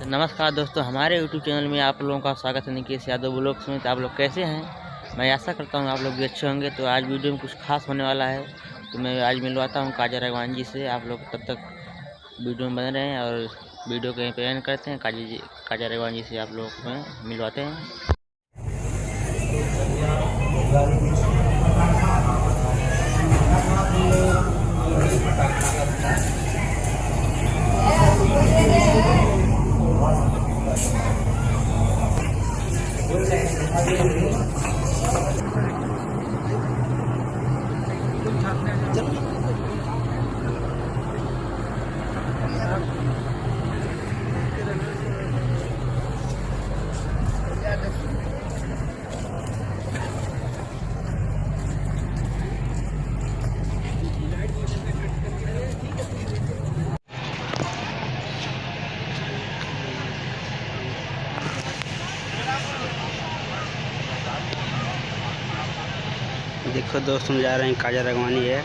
नमस्कार दोस्तों, हमारे YouTube चैनल में आप लोगों का स्वागत है। निकेश यादव ब्लॉग्स में। तो आप लोग कैसे हैं? मैं आशा करता हूँ आप लोग भी अच्छे होंगे। तो आज वीडियो में कुछ खास होने वाला है, तो मैं आज मिलवाता हूँ काजल राघवानी जी से। आप लोग तब तक वीडियो में बने रहें और वीडियो को एंड करते हैं। काजल राघवानी जी से आप लोग को मिलवाते हैं। देखो दोस्त, हम जा रहे हैं काजल राघवानी है।